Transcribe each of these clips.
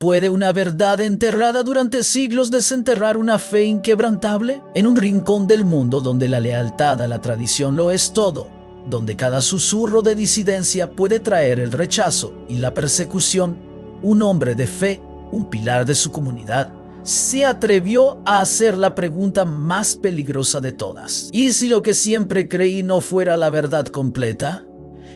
¿Puede una verdad enterrada durante siglos desenterrar una fe inquebrantable? En un rincón del mundo donde la lealtad a la tradición lo es todo, donde cada susurro de disidencia puede traer el rechazo y la persecución, un hombre de fe, un pilar de su comunidad, se atrevió a hacer la pregunta más peligrosa de todas. ¿Y si lo que siempre creí no fuera la verdad completa?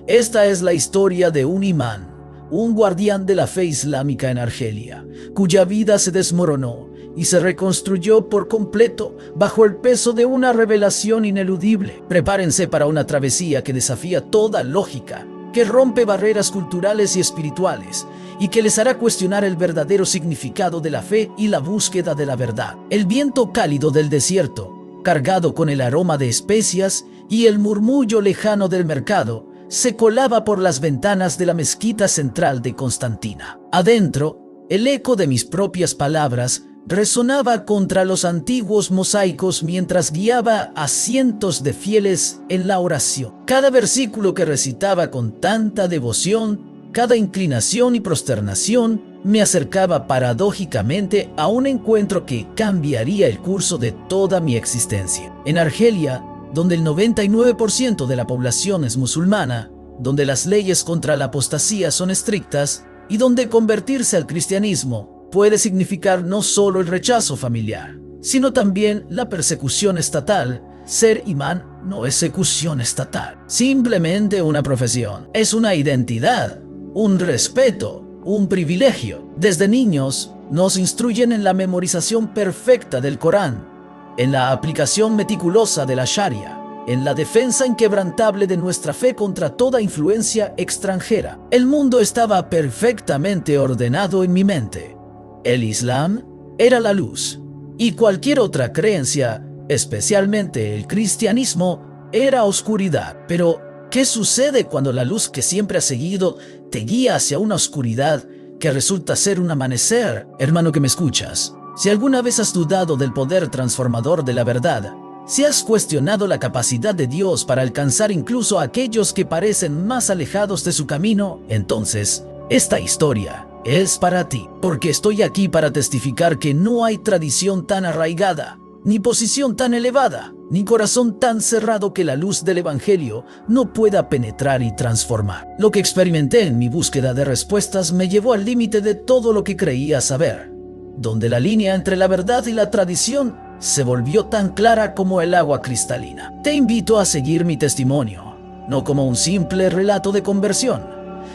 Esta es la historia de un imán, un guardián de la fe islámica en Argelia, cuya vida se desmoronó y se reconstruyó por completo bajo el peso de una revelación ineludible. Prepárense para una travesía que desafía toda lógica, que rompe barreras culturales y espirituales, y que les hará cuestionar el verdadero significado de la fe y la búsqueda de la verdad. El viento cálido del desierto, cargado con el aroma de especias y el murmullo lejano del mercado, se colaba por las ventanas de la mezquita central de Constantina. Adentro, el eco de mis propias palabras resonaba contra los antiguos mosaicos mientras guiaba a cientos de fieles en la oración. Cada versículo que recitaba con tanta devoción, cada inclinación y prosternación, me acercaba paradójicamente a un encuentro que cambiaría el curso de toda mi existencia. En Argelia, donde el 99% de la población es musulmana, donde las leyes contra la apostasía son estrictas y donde convertirse al cristianismo puede significar no solo el rechazo familiar, sino también la persecución estatal. Ser imán no es ejecución estatal, simplemente una profesión, es una identidad, un respeto, un privilegio. Desde niños nos instruyen en la memorización perfecta del Corán, en la aplicación meticulosa de la Sharia, en la defensa inquebrantable de nuestra fe contra toda influencia extranjera. El mundo estaba perfectamente ordenado en mi mente. El Islam era la luz, y cualquier otra creencia, especialmente el cristianismo, era oscuridad. Pero, ¿qué sucede cuando la luz que siempre has seguido te guía hacia una oscuridad que resulta ser un amanecer? Hermano que me escuchas, si alguna vez has dudado del poder transformador de la verdad, si has cuestionado la capacidad de Dios para alcanzar incluso a aquellos que parecen más alejados de su camino, entonces, esta historia es para ti, porque estoy aquí para testificar que no hay tradición tan arraigada, ni posición tan elevada, ni corazón tan cerrado que la luz del Evangelio no pueda penetrar y transformar. Lo que experimenté en mi búsqueda de respuestas me llevó al límite de todo lo que creía saber, donde la línea entre la verdad y la tradición se volvió tan clara como el agua cristalina. Te invito a seguir mi testimonio, no como un simple relato de conversión,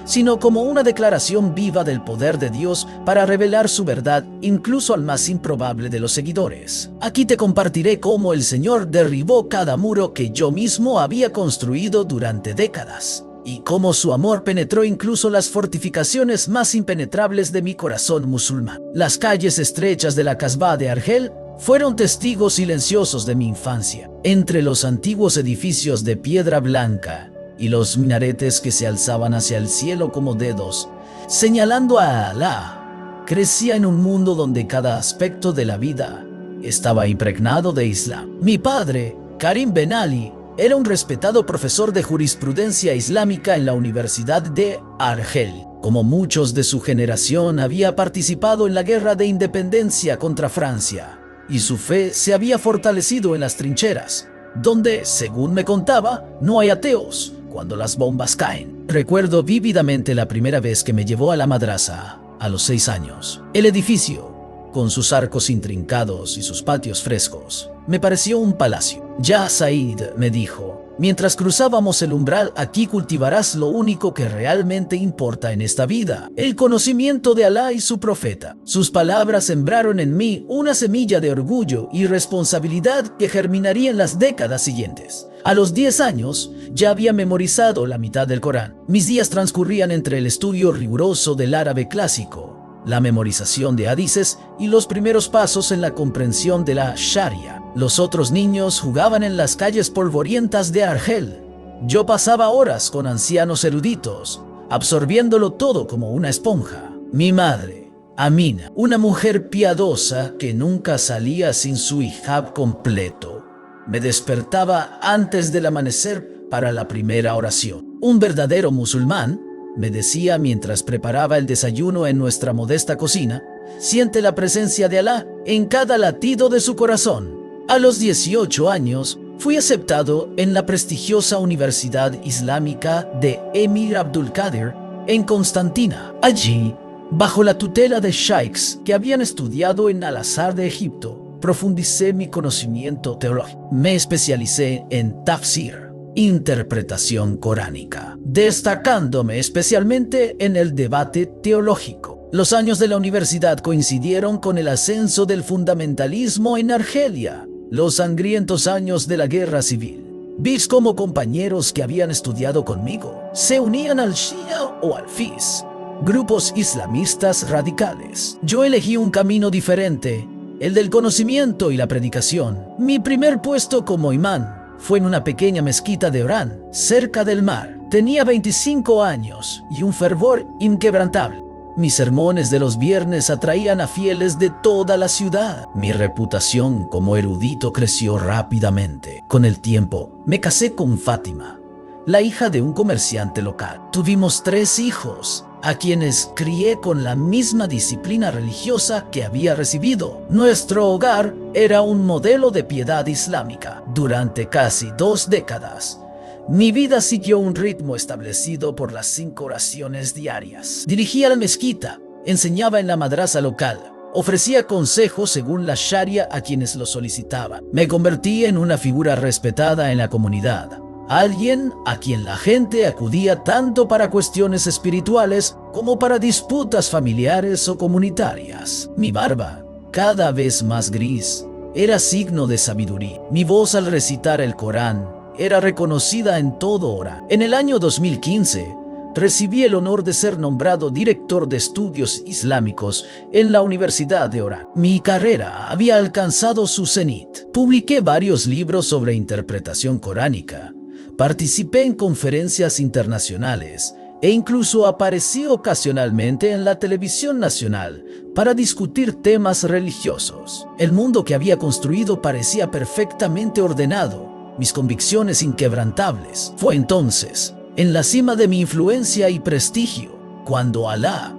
sino como una declaración viva del poder de Dios para revelar su verdad incluso al más improbable de los seguidores. Aquí te compartiré cómo el Señor derribó cada muro que yo mismo había construido durante décadas, y cómo su amor penetró incluso las fortificaciones más impenetrables de mi corazón musulmán. Las calles estrechas de la Casbah de Argel fueron testigos silenciosos de mi infancia. Entre los antiguos edificios de piedra blanca y los minaretes que se alzaban hacia el cielo como dedos, señalando a Alá, crecía en un mundo donde cada aspecto de la vida estaba impregnado de Islam. Mi padre, Karim Ben Ali, era un respetado profesor de jurisprudencia islámica en la Universidad de Argel. Como muchos de su generación, había participado en la guerra de independencia contra Francia, y su fe se había fortalecido en las trincheras, donde, según me contaba, no hay ateos cuando las bombas caen. Recuerdo vívidamente la primera vez que me llevó a la madrasa, a los 6 años. El edificio, con sus arcos intrincados y sus patios frescos, me pareció un palacio. Ya Said, me dijo, mientras cruzábamos el umbral, aquí cultivarás lo único que realmente importa en esta vida, el conocimiento de Alá y su profeta. Sus palabras sembraron en mí una semilla de orgullo y responsabilidad que germinaría en las décadas siguientes. A los 10 años, ya había memorizado la mitad del Corán. Mis días transcurrían entre el estudio riguroso del árabe clásico, la memorización de hadices y los primeros pasos en la comprensión de la Sharia. Los otros niños jugaban en las calles polvorientas de Argel. Yo pasaba horas con ancianos eruditos, absorbiéndolo todo como una esponja. Mi madre, Amina, una mujer piadosa que nunca salía sin su hijab completo, me despertaba antes del amanecer para la primera oración. Un verdadero musulmán me decía mientras preparaba el desayuno en nuestra modesta cocina, siente la presencia de Alá en cada latido de su corazón. A los 18 años, fui aceptado en la prestigiosa Universidad Islámica de Emir Abdulkadir en Constantina. Allí, bajo la tutela de sheikhs que habían estudiado en Al-Azhar de Egipto, profundicé mi conocimiento teológico. Me especialicé en tafsir, interpretación coránica, destacándome especialmente en el debate teológico. Los años de la universidad coincidieron con el ascenso del fundamentalismo en Argelia, los sangrientos años de la guerra civil. Vi cómo compañeros que habían estudiado conmigo se unían al Shia o al FIS, grupos islamistas radicales. Yo elegí un camino diferente, el del conocimiento y la predicación. Mi primer puesto como imán fue en una pequeña mezquita de Orán, cerca del mar. Tenía 25 años y un fervor inquebrantable. Mis sermones de los viernes atraían a fieles de toda la ciudad. Mi reputación como erudito creció rápidamente. Con el tiempo, me casé con Fátima, la hija de un comerciante local. Tuvimos 3 hijos, a quienes crié con la misma disciplina religiosa que había recibido. Nuestro hogar era un modelo de piedad islámica. Durante casi 2 décadas, mi vida siguió un ritmo establecido por las 5 oraciones diarias. Dirigía la mezquita, enseñaba en la madrasa local, ofrecía consejos según la sharia a quienes lo solicitaban. Me convertí en una figura respetada en la comunidad, alguien a quien la gente acudía tanto para cuestiones espirituales como para disputas familiares o comunitarias. Mi barba, cada vez más gris, era signo de sabiduría. Mi voz al recitar el Corán era reconocida en todo Orán. En el año 2015, recibí el honor de ser nombrado director de estudios islámicos en la Universidad de Orán. Mi carrera había alcanzado su cenit. Publiqué varios libros sobre interpretación coránica, participé en conferencias internacionales e incluso aparecí ocasionalmente en la televisión nacional para discutir temas religiosos. El mundo que había construido parecía perfectamente ordenado, mis convicciones inquebrantables. Fue entonces, en la cima de mi influencia y prestigio, cuando Alá,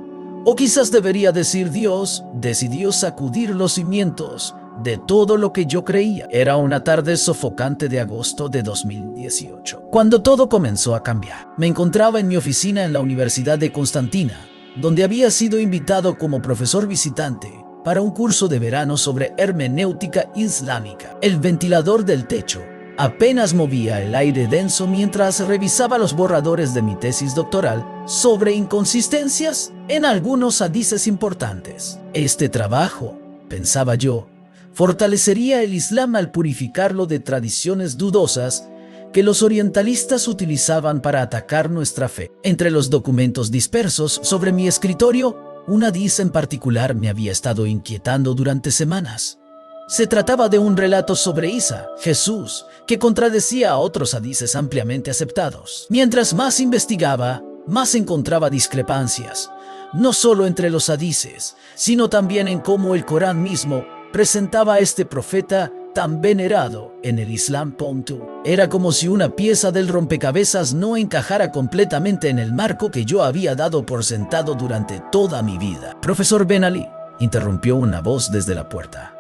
o quizás debería decir Dios, decidió sacudir los cimientos de todo lo que yo creía. Era una tarde sofocante de agosto de 2018, cuando todo comenzó a cambiar. Me encontraba en mi oficina en la Universidad de Constantina, donde había sido invitado como profesor visitante para un curso de verano sobre hermenéutica islámica. El ventilador del techo apenas movía el aire denso mientras revisaba los borradores de mi tesis doctoral sobre inconsistencias en algunos hadices importantes. Este trabajo, pensaba yo, fortalecería el Islam al purificarlo de tradiciones dudosas que los orientalistas utilizaban para atacar nuestra fe. Entre los documentos dispersos sobre mi escritorio, un hadiz en particular me había estado inquietando durante semanas. Se trataba de un relato sobre Isa, Jesús, que contradecía a otros hadices ampliamente aceptados. Mientras más investigaba, más encontraba discrepancias, no solo entre los hadices, sino también en cómo el Corán mismo presentaba a este profeta tan venerado en el Islam. Era como si una pieza del rompecabezas no encajara completamente en el marco que yo había dado por sentado durante toda mi vida. Profesor Ben Ali, interrumpió una voz desde la puerta.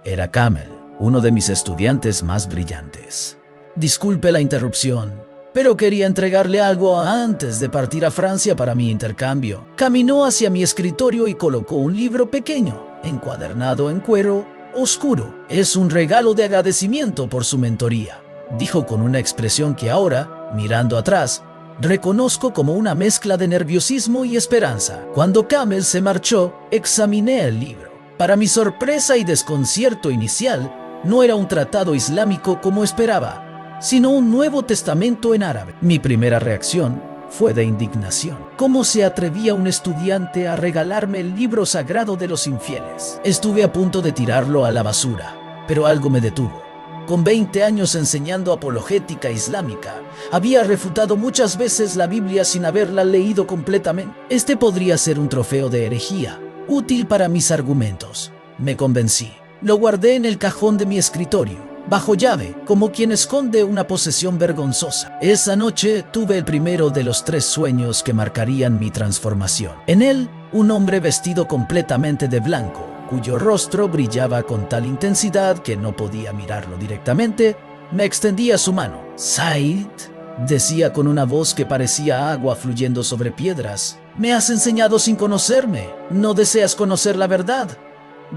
Era Kamel, uno de mis estudiantes más brillantes. Disculpe la interrupción, pero quería entregarle algo antes de partir a Francia para mi intercambio. Caminó hacia mi escritorio y colocó un libro pequeño, encuadernado en cuero oscuro. Es un regalo de agradecimiento por su mentoría, dijo con una expresión que ahora, mirando atrás, reconozco como una mezcla de nerviosismo y esperanza. Cuando Kamel se marchó, examiné el libro. Para mi sorpresa y desconcierto inicial, no era un tratado islámico como esperaba, sino un Nuevo Testamento en árabe. Mi primera reacción fue de indignación. ¿Cómo se atrevía un estudiante a regalarme el libro sagrado de los infieles? Estuve a punto de tirarlo a la basura, pero algo me detuvo. Con 20 años enseñando apologética islámica, había refutado muchas veces la Biblia sin haberla leído completamente. Este podría ser un trofeo de herejía, útil para mis argumentos. Me convencí. Lo guardé en el cajón de mi escritorio. bajo llave, como quien esconde una posesión vergonzosa. Esa noche tuve el primero de los 3 sueños que marcarían mi transformación. En él, un hombre vestido completamente de blanco, cuyo rostro brillaba con tal intensidad que no podía mirarlo directamente, me extendía su mano. «Said», decía con una voz que parecía agua fluyendo sobre piedras, «me has enseñado sin conocerme. ¿No deseas conocer la verdad?»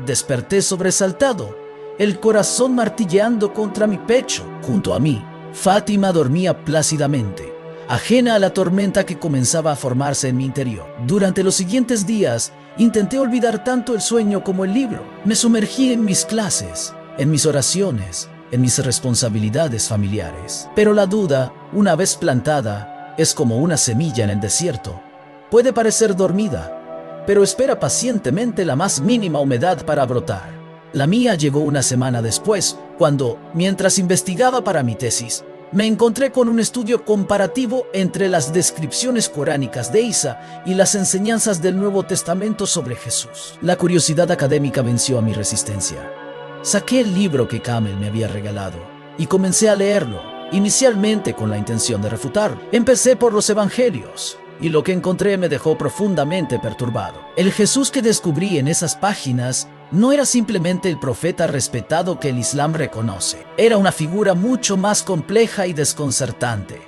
Desperté sobresaltado, el corazón martilleando contra mi pecho. Junto a mí, Fátima dormía plácidamente, ajena a la tormenta que comenzaba a formarse en mi interior. Durante los siguientes días, intenté olvidar tanto el sueño como el libro. Me sumergí en mis clases, en mis oraciones, en mis responsabilidades familiares. Pero la duda, una vez plantada, es como una semilla en el desierto. Puede parecer dormida, pero espera pacientemente la más mínima humedad para brotar. La mía llegó una semana después, cuando, mientras investigaba para mi tesis, me encontré con un estudio comparativo entre las descripciones coránicas de Isa y las enseñanzas del Nuevo Testamento sobre Jesús. La curiosidad académica venció a mi resistencia. Saqué el libro que Kamel me había regalado y comencé a leerlo, inicialmente con la intención de refutarlo. Empecé por los Evangelios, y lo que encontré me dejó profundamente perturbado. El Jesús que descubrí en esas páginas no era simplemente el profeta respetado que el Islam reconoce. Era una figura mucho más compleja y desconcertante,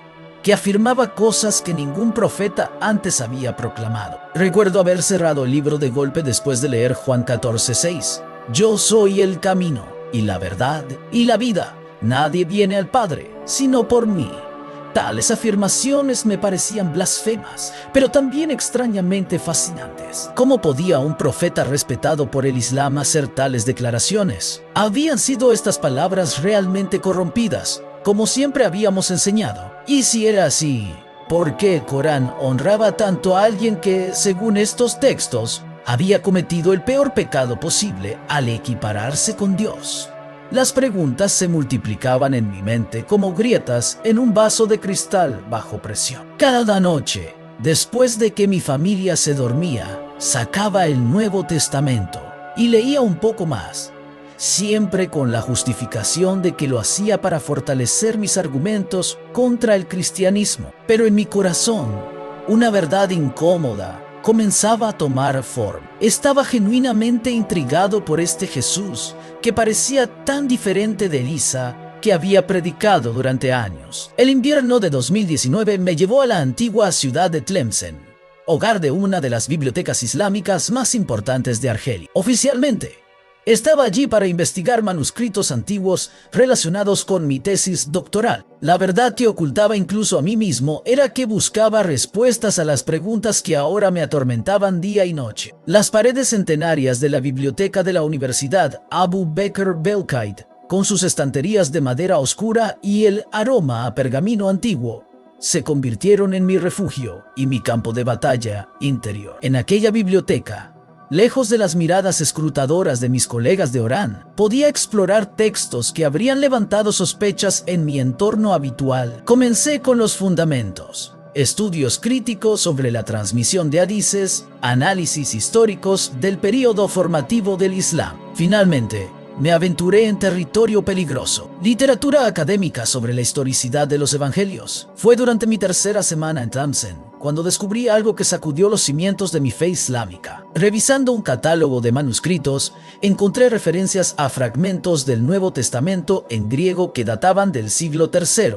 que afirmaba cosas que ningún profeta antes había proclamado. Recuerdo haber cerrado el libro de golpe después de leer Juan 14:6. «Yo soy el camino, y la verdad, y la vida. Nadie viene al Padre, sino por mí». Tales afirmaciones me parecían blasfemas, pero también extrañamente fascinantes. ¿Cómo podía un profeta respetado por el Islam hacer tales declaraciones? ¿Habían sido estas palabras realmente corrompidas, como siempre habíamos enseñado? Y si era así, ¿por qué el Corán honraba tanto a alguien que, según estos textos, había cometido el peor pecado posible al equipararse con Dios? Las preguntas se multiplicaban en mi mente como grietas en un vaso de cristal bajo presión. Cada noche, después de que mi familia se dormía, sacaba el Nuevo Testamento y leía un poco más, siempre con la justificación de que lo hacía para fortalecer mis argumentos contra el cristianismo. Pero en mi corazón, una verdad incómoda comenzaba a tomar forma. Estaba genuinamente intrigado por este Jesús que parecía tan diferente de Isa que había predicado durante años. El invierno de 2019 me llevó a la antigua ciudad de Tlemcen, hogar de una de las bibliotecas islámicas más importantes de Argelia. Oficialmente, estaba allí para investigar manuscritos antiguos relacionados con mi tesis doctoral. La verdad que ocultaba incluso a mí mismo era que buscaba respuestas a las preguntas que ahora me atormentaban día y noche. Las paredes centenarias de la biblioteca de la Universidad Abu Bakr Belkaid, con sus estanterías de madera oscura y el aroma a pergamino antiguo, se convirtieron en mi refugio y mi campo de batalla interior. En aquella biblioteca, lejos de las miradas escrutadoras de mis colegas de Orán, podía explorar textos que habrían levantado sospechas en mi entorno habitual. Comencé con los fundamentos, estudios críticos sobre la transmisión de hadices, análisis históricos del período formativo del Islam. Finalmente, me aventuré en territorio peligroso, literatura académica sobre la historicidad de los evangelios. Fue durante mi tercera semana en Tlemcen cuando descubrí algo que sacudió los cimientos de mi fe islámica. Revisando un catálogo de manuscritos, encontré referencias a fragmentos del Nuevo Testamento en griego que databan del siglo III,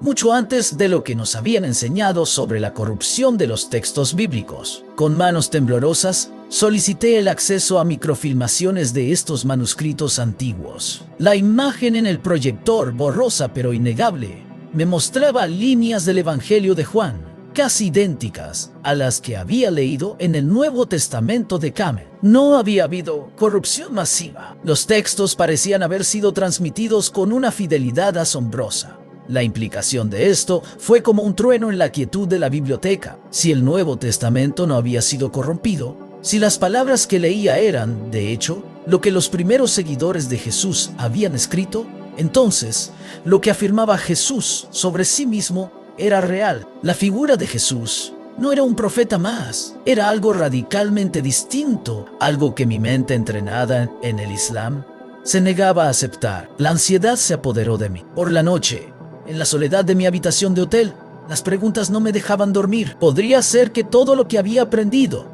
mucho antes de lo que nos habían enseñado sobre la corrupción de los textos bíblicos. Con manos temblorosas, solicité el acceso a microfilmaciones de estos manuscritos antiguos. La imagen en el proyector, borrosa pero innegable, me mostraba líneas del Evangelio de Juan, casi idénticas a las que había leído en el Nuevo Testamento de Kamel. No había habido corrupción masiva. Los textos parecían haber sido transmitidos con una fidelidad asombrosa. La implicación de esto fue como un trueno en la quietud de la biblioteca. Si el Nuevo Testamento no había sido corrompido, si las palabras que leía eran, de hecho, lo que los primeros seguidores de Jesús habían escrito, entonces lo que afirmaba Jesús sobre sí mismo era real. La figura de Jesús no era un profeta más, era algo radicalmente distinto, algo que mi mente entrenada en el Islam se negaba a aceptar. La ansiedad se apoderó de mí. Por la noche, en la soledad de mi habitación de hotel, las preguntas no me dejaban dormir. ¿Podría ser que todo lo que había aprendido,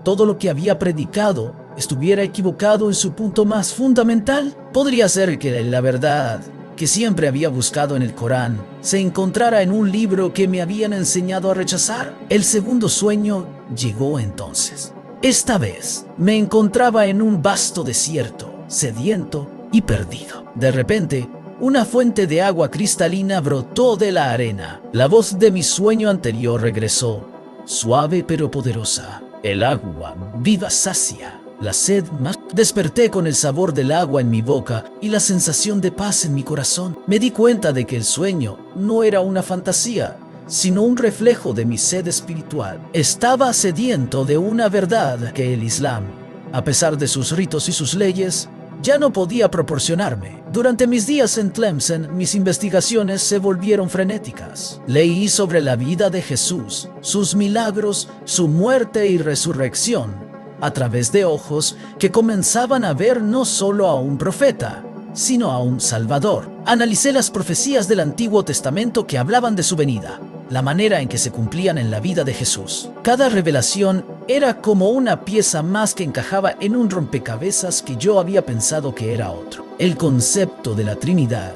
todo lo que había predicado, estuviera equivocado en su punto más fundamental? ¿Podría ser que la verdad que siempre había buscado en el Corán se encontrara en un libro que me habían enseñado a rechazar? El segundo sueño llegó entonces. Esta vez me encontraba en un vasto desierto, sediento y perdido. De repente, una fuente de agua cristalina brotó de la arena. La voz de mi sueño anterior regresó, suave pero poderosa. El agua viva sacia la sed más. Desperté con el sabor del agua en mi boca y la sensación de paz en mi corazón. Me di cuenta de que el sueño no era una fantasía, sino un reflejo de mi sed espiritual. Estaba sediento de una verdad que el Islam, a pesar de sus ritos y sus leyes, ya no podía proporcionarme. Durante mis días en Tlemcen, mis investigaciones se volvieron frenéticas. Leí sobre la vida de Jesús, sus milagros, su muerte y resurrección, a través de ojos que comenzaban a ver no solo a un profeta, sino a un Salvador. Analicé las profecías del Antiguo Testamento que hablaban de su venida, la manera en que se cumplían en la vida de Jesús. Cada revelación era como una pieza más que encajaba en un rompecabezas que yo había pensado que era otro. El concepto de la Trinidad,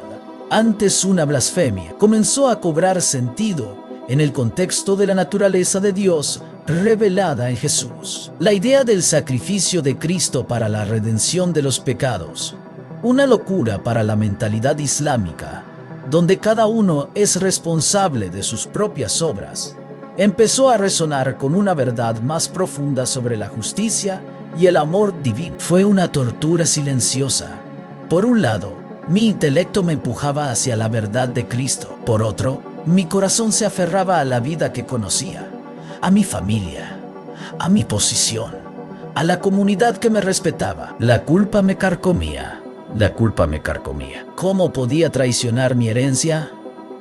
antes una blasfemia, comenzó a cobrar sentido en el contexto de la naturaleza de Dios revelada en Jesús. La idea del sacrificio de Cristo para la redención de los pecados, una locura para la mentalidad islámica, donde cada uno es responsable de sus propias obras, empezó a resonar con una verdad más profunda sobre la justicia y el amor divino. Fue una tortura silenciosa. Por un lado, mi intelecto me empujaba hacia la verdad de Cristo. Por otro, mi corazón se aferraba a la vida que conocía, a mi familia, a mi posición, a la comunidad que me respetaba. La culpa me carcomía. La culpa me carcomía. ¿Cómo podía traicionar mi herencia?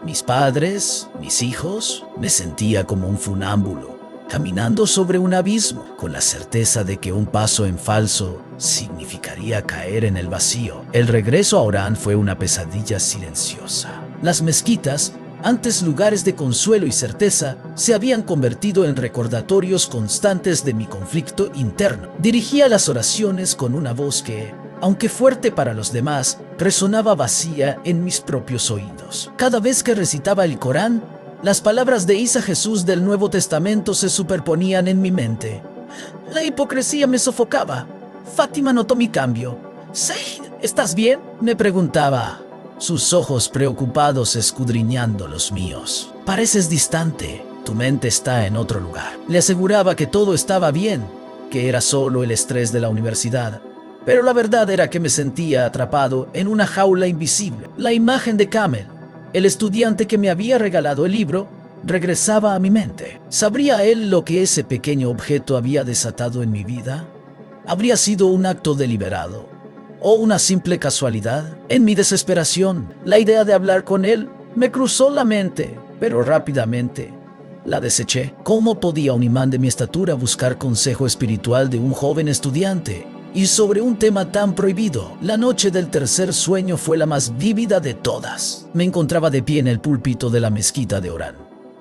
Mis padres, mis hijos. Me sentía como un funámbulo, caminando sobre un abismo, con la certeza de que un paso en falso significaría caer en el vacío. El regreso a Orán fue una pesadilla silenciosa. Las mezquitas, antes lugares de consuelo y certeza, se habían convertido en recordatorios constantes de mi conflicto interno. Dirigía las oraciones con una voz que, aunque fuerte para los demás, resonaba vacía en mis propios oídos. Cada vez que recitaba el Corán, las palabras de Isa Jesús del Nuevo Testamento se superponían en mi mente. La hipocresía me sofocaba. Fátima notó mi cambio. «Said, ¿estás bien?», me preguntaba, sus ojos preocupados escudriñando los míos. «Pareces distante, tu mente está en otro lugar». Le aseguraba que todo estaba bien, que era solo el estrés de la universidad. Pero la verdad era que me sentía atrapado en una jaula invisible. La imagen de Kamel, el estudiante que me había regalado el libro, regresaba a mi mente. ¿Sabría él lo que ese pequeño objeto había desatado en mi vida? ¿Habría sido un acto deliberado o una simple casualidad? En mi desesperación, la idea de hablar con él me cruzó la mente, pero rápidamente la deseché. ¿Cómo podía un imán de mi estatura buscar consejo espiritual de un joven estudiante? Y sobre un tema tan prohibido. La noche del tercer sueño fue la más vívida de todas. Me encontraba de pie en el púlpito de la mezquita de Orán,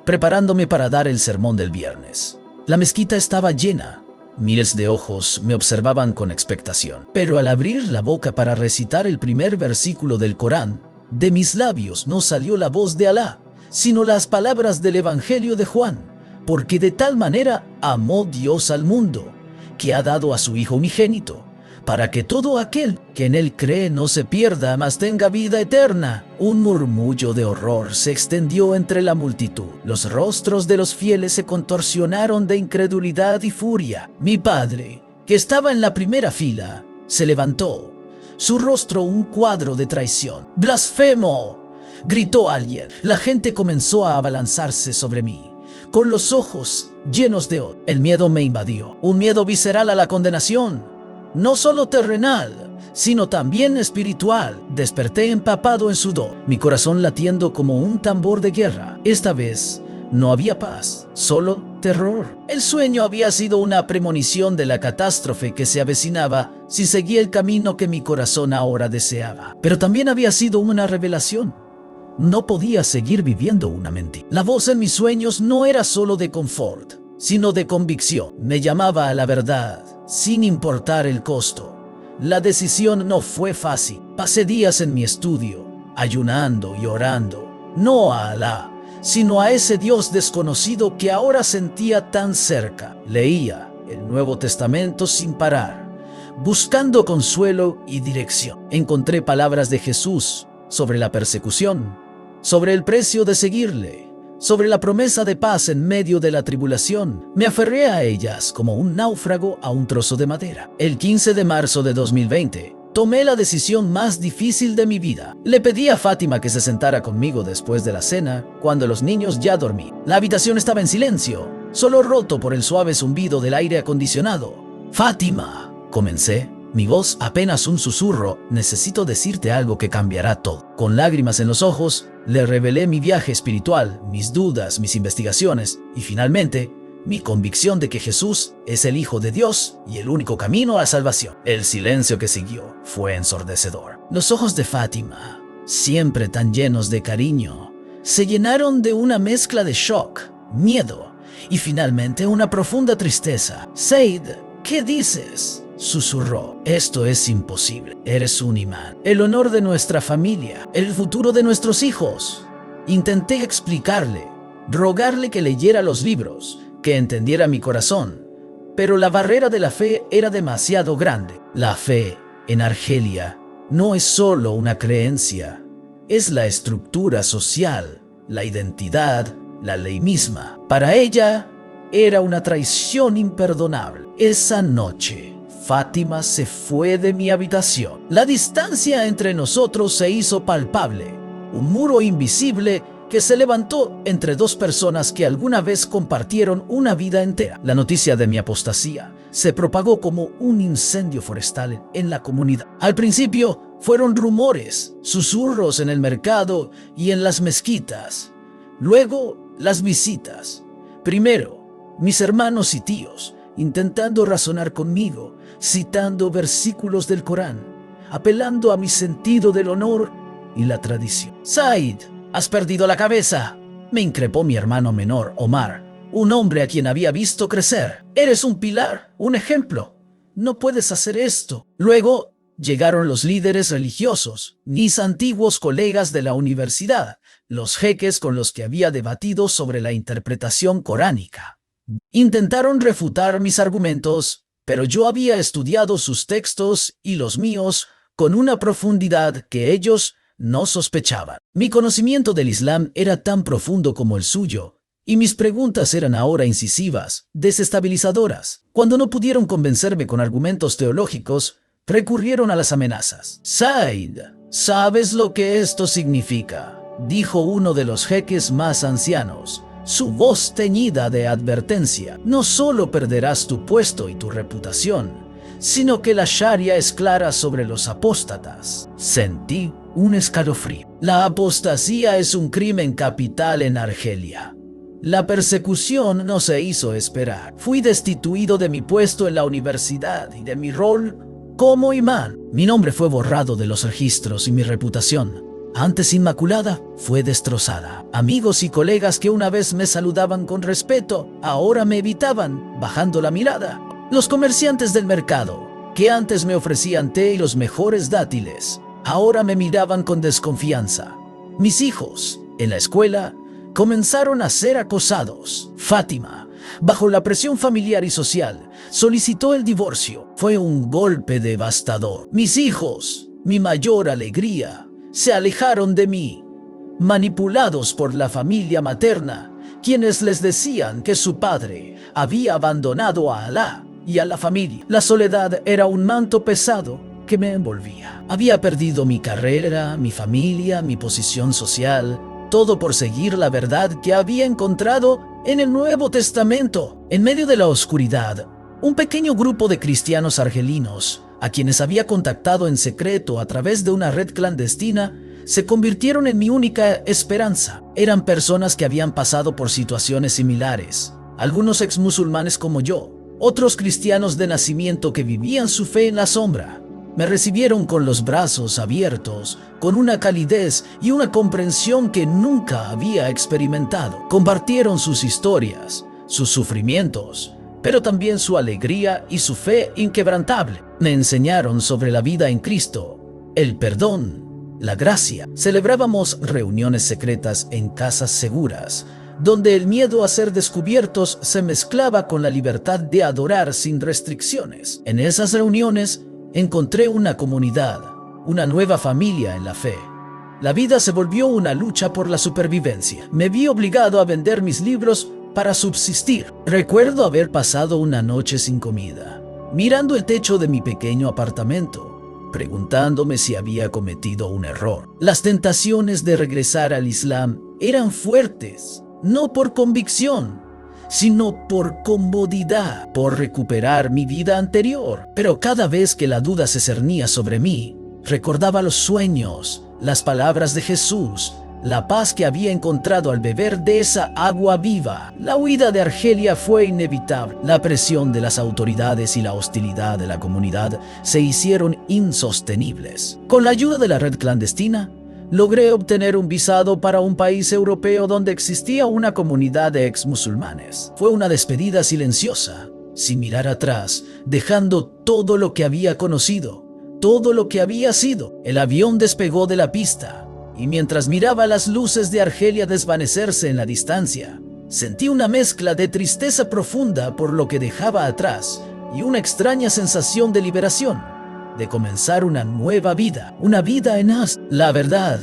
preparándome para dar el sermón del viernes. La mezquita estaba llena. Miles de ojos me observaban con expectación. Pero al abrir la boca para recitar el primer versículo del Corán, de mis labios no salió la voz de Alá, sino las palabras del Evangelio de Juan. Porque de tal manera amó Dios al mundo, que ha dado a su Hijo unigénito, para que todo aquel que en él cree no se pierda, mas tenga vida eterna. Un murmullo de horror se extendió entre la multitud. Los rostros de los fieles se contorsionaron de incredulidad y furia. Mi padre, que estaba en la primera fila, se levantó, su rostro un cuadro de traición. «¡Blasfemo!», gritó alguien. La gente comenzó a abalanzarse sobre mí, con los ojos llenos de odio. El miedo me invadió, un miedo visceral a la condenación, no solo terrenal, sino también espiritual. Desperté empapado en sudor, mi corazón latiendo como un tambor de guerra. Esta vez no había paz, solo terror. El sueño había sido una premonición de la catástrofe que se avecinaba si seguía el camino que mi corazón ahora deseaba. Pero también había sido una revelación. No podía seguir viviendo una mentira. La voz en mis sueños no era solo de confort, sino de convicción. Me llamaba a la verdad, sin importar el costo. La decisión no fue fácil. Pasé días en mi estudio, ayunando y orando, no a Alá, sino a ese Dios desconocido que ahora sentía tan cerca. Leía el Nuevo Testamento sin parar, buscando consuelo y dirección. Encontré palabras de Jesús sobre la persecución, sobre el precio de seguirle, sobre la promesa de paz en medio de la tribulación. Me aferré a ellas como un náufrago a un trozo de madera. El 15 de marzo de 2020, tomé la decisión más difícil de mi vida. Le pedí a Fátima que se sentara conmigo después de la cena, cuando los niños ya dormían. La habitación estaba en silencio, solo roto por el suave zumbido del aire acondicionado. «Fátima», comencé, mi voz apenas un susurro, «necesito decirte algo que cambiará todo». Con lágrimas en los ojos, le revelé mi viaje espiritual, mis dudas, mis investigaciones y finalmente, mi convicción de que Jesús es el Hijo de Dios y el único camino a la salvación. El silencio que siguió fue ensordecedor. Los ojos de Fátima, siempre tan llenos de cariño, se llenaron de una mezcla de shock, miedo y finalmente una profunda tristeza. «Said, ¿qué dices?», susurró. «Esto es imposible. Eres un imán. El honor de nuestra familia, el futuro de nuestros hijos». Intenté explicarle, rogarle que leyera los libros, que entendiera mi corazón, pero la barrera de la fe era demasiado grande. La fe en Argelia no es solo una creencia, es la estructura social, la identidad, la ley misma. Para ella era una traición imperdonable. Esa noche, Fátima se fue de mi habitación. La distancia entre nosotros se hizo palpable, un muro invisible que se levantó entre dos personas que alguna vez compartieron una vida entera. La noticia de mi apostasía se propagó como un incendio forestal en la comunidad. Al principio fueron rumores, susurros en el mercado y en las mezquitas. Luego, las visitas. Primero, mis hermanos y tíos, intentando razonar conmigo, citando versículos del Corán, apelando a mi sentido del honor y la tradición. «Said, has perdido la cabeza», me increpó mi hermano menor, Omar, un hombre a quien había visto crecer. «Eres un pilar, un ejemplo. No puedes hacer esto». Luego llegaron los líderes religiosos, mis antiguos colegas de la universidad, los jeques con los que había debatido sobre la interpretación coránica. Intentaron refutar mis argumentos, pero yo había estudiado sus textos y los míos con una profundidad que ellos no sospechaban. Mi conocimiento del Islam era tan profundo como el suyo, y mis preguntas eran ahora incisivas, desestabilizadoras. Cuando no pudieron convencerme con argumentos teológicos, recurrieron a las amenazas. «Said, ¿sabes lo que esto significa?», dijo uno de los jeques más ancianos, su voz teñida de advertencia. «No solo perderás tu puesto y tu reputación, sino que la Sharia es clara sobre los apóstatas». Sentí un escalofrío. La apostasía es un crimen capital en Argelia. La persecución no se hizo esperar. Fui destituido de mi puesto en la universidad y de mi rol como imán. Mi nombre fue borrado de los registros y mi reputación, antes inmaculada, fue destrozada. Amigos y colegas que una vez me saludaban con respeto, ahora me evitaban, bajando la mirada. Los comerciantes del mercado, que antes me ofrecían té y los mejores dátiles, ahora me miraban con desconfianza. Mis hijos, en la escuela, comenzaron a ser acosados. Fátima, bajo la presión familiar y social, solicitó el divorcio. Fue un golpe devastador. Mis hijos, mi mayor alegría, se alejaron de mí, manipulados por la familia materna, quienes les decían que su padre había abandonado a Alá y a la familia. La soledad era un manto pesado que me envolvía. Había perdido mi carrera, mi familia, mi posición social, todo por seguir la verdad que había encontrado en el Nuevo Testamento. En medio de la oscuridad, un pequeño grupo de cristianos argelinos, a quienes había contactado en secreto a través de una red clandestina, se convirtieron en mi única esperanza. Eran personas que habían pasado por situaciones similares, Algunos exmusulmanes como yo, otros cristianos de nacimiento que vivían su fe en la sombra, me recibieron con los brazos abiertos, con una calidez y una comprensión que nunca había experimentado. Compartieron sus historias, sus sufrimientos, pero también su alegría y su fe inquebrantable. Me enseñaron sobre la vida en Cristo, el perdón, la gracia. Celebrábamos reuniones secretas en casas seguras, donde el miedo a ser descubiertos se mezclaba con la libertad de adorar sin restricciones. En esas reuniones encontré una comunidad, una nueva familia en la fe. La vida se volvió una lucha por la supervivencia. Me vi obligado a vender mis libros para subsistir. Recuerdo haber pasado una noche sin comida, mirando el techo de mi pequeño apartamento, preguntándome si había cometido un error. Las tentaciones de regresar al Islam eran fuertes, no por convicción, sino por comodidad, por recuperar mi vida anterior. Pero cada vez que la duda se cernía sobre mí, recordaba los sueños, las palabras de Jesús, la paz que había encontrado al beber de esa agua viva. La huida de Argelia fue inevitable. La presión de las autoridades y la hostilidad de la comunidad se hicieron insostenibles. Con la ayuda de la red clandestina, logré obtener un visado para un país europeo donde existía una comunidad de exmusulmanes. Fue una despedida silenciosa, sin mirar atrás, dejando todo lo que había conocido, todo lo que había sido. El avión despegó de la pista, y mientras miraba las luces de Argelia desvanecerse en la distancia, sentí una mezcla de tristeza profunda por lo que dejaba atrás y una extraña sensación de liberación, de comenzar una nueva vida, una vida en As. La verdad,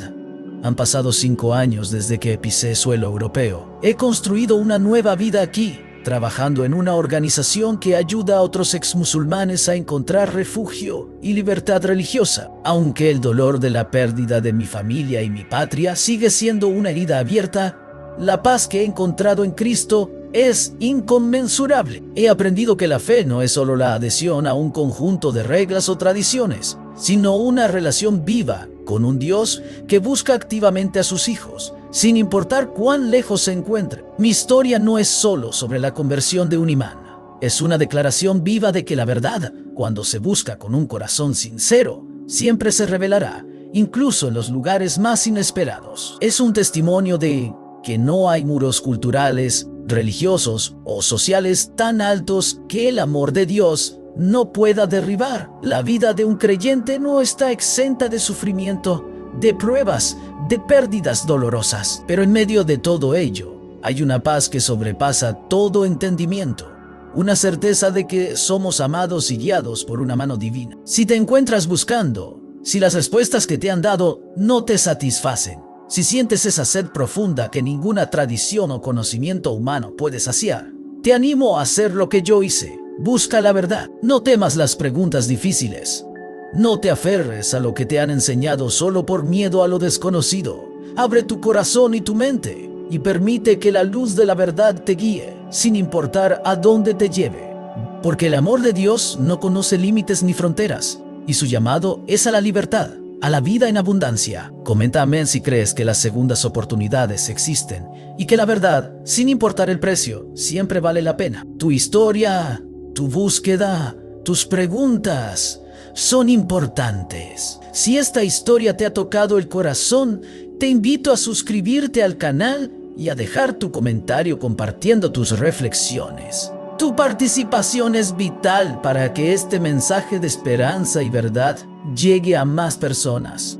han pasado 5 años desde que pisé suelo europeo. He construido una nueva vida aquí, trabajando en una organización que ayuda a otros exmusulmanes a encontrar refugio y libertad religiosa. Aunque el dolor de la pérdida de mi familia y mi patria sigue siendo una herida abierta, la paz que he encontrado en Cristo es inconmensurable. He aprendido que la fe no es solo la adhesión a un conjunto de reglas o tradiciones, sino una relación viva con un Dios que busca activamente a sus hijos, sin importar cuán lejos se encuentren. Mi historia no es solo sobre la conversión de un imán. Es una declaración viva de que la verdad, cuando se busca con un corazón sincero, siempre se revelará, incluso en los lugares más inesperados. Es un testimonio de que no hay muros culturales, religiosos o sociales tan altos que el amor de Dios no pueda derribar. La vida de un creyente no está exenta de sufrimiento, de pruebas, de pérdidas dolorosas. Pero en medio de todo ello, hay una paz que sobrepasa todo entendimiento, una certeza de que somos amados y guiados por una mano divina. Si te encuentras buscando, si las respuestas que te han dado no te satisfacen, si sientes esa sed profunda que ninguna tradición o conocimiento humano puede saciar, te animo a hacer lo que yo hice. Busca la verdad. No temas las preguntas difíciles. No te aferres a lo que te han enseñado solo por miedo a lo desconocido. Abre tu corazón y tu mente y permite que la luz de la verdad te guíe, sin importar a dónde te lleve. Porque el amor de Dios no conoce límites ni fronteras, y su llamado es a la libertad, a la vida en abundancia. Comenta amén si crees que las segundas oportunidades existen y que la verdad, sin importar el precio, siempre vale la pena. Tu historia, tu búsqueda, tus preguntas son importantes. Si esta historia te ha tocado el corazón, te invito a suscribirte al canal y a dejar tu comentario compartiendo tus reflexiones. Tu participación es vital para que este mensaje de esperanza y verdad llegue a más personas.